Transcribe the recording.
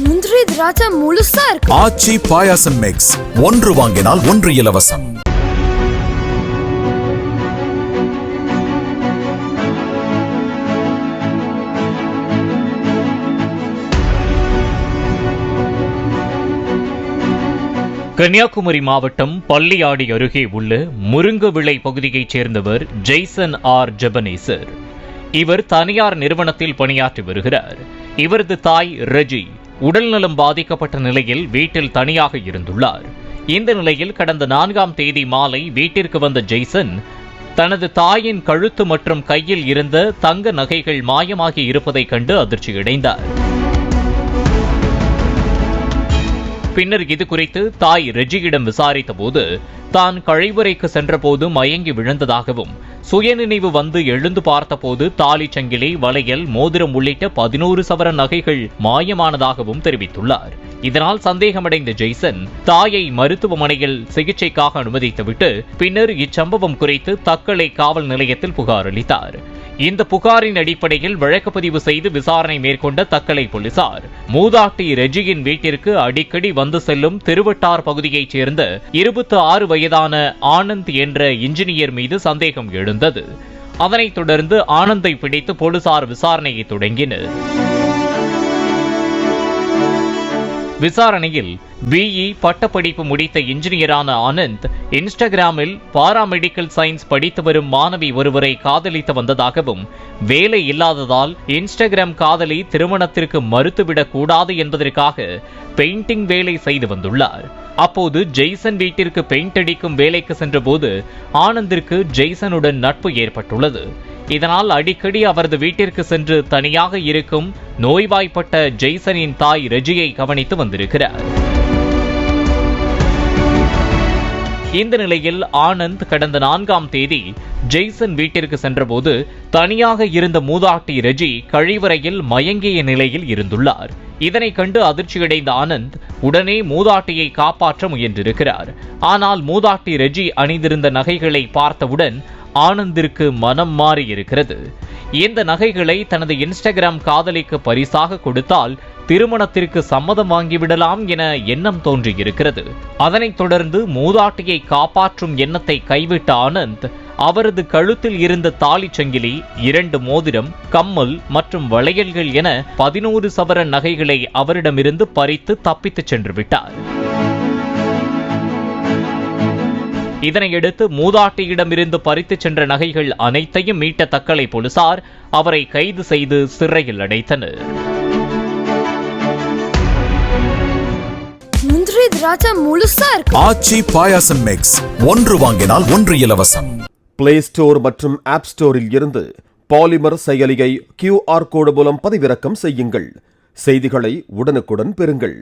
முந்திரி திராட்சை முழுசா இருக்கு. ஆச்சி பாயாசம் மிக்ஸ், ஒன்று வாங்கினால் ஒன்று இலவசம். கன்னியாகுமரி மாவட்டம் பள்ளியாடி அருகே உள்ள முருங்கவிளை பகுதியைச் சேர்ந்தவர் ஜெய்சன் ஆர் ஜெபனேசர். இவர் தனியார் நிறுவனத்தில் பணியாற்றி வருகிறார். இவரது தாய் ரெஜி உடல்நலம் பாதிக்கப்பட்ட நிலையில் வீட்டில் தனியாக இருந்துள்ளார். இந்த நிலையில் கடந்த 4ஆம் தேதி மாலை வீட்டிற்கு வந்த ஜெய்சன் தனது தாயின் கழுத்து மற்றும் கையில் இருந்த தங்க நகைகள் மாயமாகி இருப்பதைக் கண்டு அதிர்ச்சியடைந்தார். பின்னர் இது குறித்து தாய் ரெஜியிடம் விசாரித்த போது தான் கழிவறைக்கு சென்றபோது மயங்கி விழுந்ததாகவும், சுயநினைவு வந்து எழுந்து பார்த்தபோது தாலி சங்கிலி, வளையல், மோதிரம் உள்ளிட்ட 11 சவர நகைகள் மாயமானதாகவும் தெரிவித்துள்ளார். இதனால் சந்தேகமடைந்த ஜெய்சன் தாயை மருத்துவமனையில் சிகிச்சைக்காக அனுமதித்துவிட்டு பின்னர் இச்சம்பவம் குறித்து தக்கலை காவல் நிலையத்தில் புகார் அளித்தார். இந்த புகாரின் அடிப்படையில் வழக்கு பதிவு செய்து விசாரணை மேற்கொண்ட தக்கலை போலீசார் மூதாட்டி ரெஜியின் வீட்டிற்கு அடிக்கடி வந்து செல்லும் திருவட்டார் பகுதியைச் சேர்ந்த 26 வயதான ஆனந்த் என்ற இன்ஜினியர் மீது சந்தேகம் எழுந்தது. அதனைத் தொடர்ந்து ஆனந்தை பிடித்து போலீசார் விசாரணையை தொடங்கினர். விசாரணையில் பிஇ பட்டப்படிப்பு முடித்த இன்ஜினியரான ஆனந்த் இன்ஸ்டாகிராமில் பாராமெடிக்கல் சயின்ஸ் படித்து வரும் மாணவி ஒருவரை காதலித்து வந்ததாகவும், வேலை இல்லாததால் இன்ஸ்டாகிராம் காதலி திருமணத்திற்கு மறுத்துவிடக் கூடாது என்பதற்காக பெயிண்டிங் வேலை செய்து வந்துள்ளார். அப்போது ஜெய்சன் வீட்டிற்கு பெயிண்ட் அடிக்கும் வேலைக்கு சென்றபோது ஆனந்திற்கு ஜெய்சனுடன் நட்பு ஏற்பட்டுள்ளது. இதனால் அடிக்கடி அவரது வீட்டிற்கு சென்று தனியாக இருக்கும் நோய்வாய்ப்பட்ட ஜெய்சனின் தாய் ரெஜியை கவனித்து வந்திருக்கிறார். இந்த நிலையில் ஆனந்த் கடந்த 4ஆம் தேதி ஜெய்சன் வீட்டிற்கு சென்றபோது தனியாக இருந்த மூதாட்டி ரெஜி கழிவறையில் மயங்கிய நிலையில் இருந்துள்ளார். இதனை கண்டு அதிர்ச்சியடைந்த ஆனந்த் உடனே மூதாட்டியை காப்பாற்ற முயன்றிருக்கிறார். ஆனால் மூதாட்டி ரெஜி அணிந்திருந்த நகைகளை பார்த்தவுடன் ஆனந்திற்கு மனம் மாறி இருக்கிறது. இந்த நகைகளை தனது இன்ஸ்டாகிராம் காதலிக்கு பரிசாக கொடுத்தால் திருமணத்திற்கு சம்மதம் வாங்கிவிடலாம் என எண்ணம் தோன்றியிருக்கிறது. அதனைத் தொடர்ந்து மூதாட்டியை காப்பாற்றும் எண்ணத்தை கைவிட்ட ஆனந்த் அவரது கழுத்தில் இருந்த தாலி சங்கிலி, 2 மோதிரம், கம்மல் மற்றும் வளையல்கள் என 11 சவர நகைகளை அவரிடமிருந்து பறித்து தப்பித்துச் சென்று விட்டார். இதனையடுத்து மூதாட்டியிடமிருந்து பறித்துச் சென்ற நகைகள் அனைத்தையும் மீட்ட தக்கலை போலீசார் அவரை கைது செய்து சிறையில் அடைத்தனர். முந்திரி திராட்சை முழுசா இருக்கு. ஆச்சி பாயாசம் மிக்ஸ், ஒன்று வாங்கினால் ஒன்று இலவசம். பிளே ஸ்டோர் மற்றும் ஆப் ஸ்டோரில் இருந்து பாலிமர் செயலியை QR கோடு மூலம் பதிவிறக்கம் செய்யுங்கள். செய்திகளை உடனுக்குடன் பெறுங்கள்.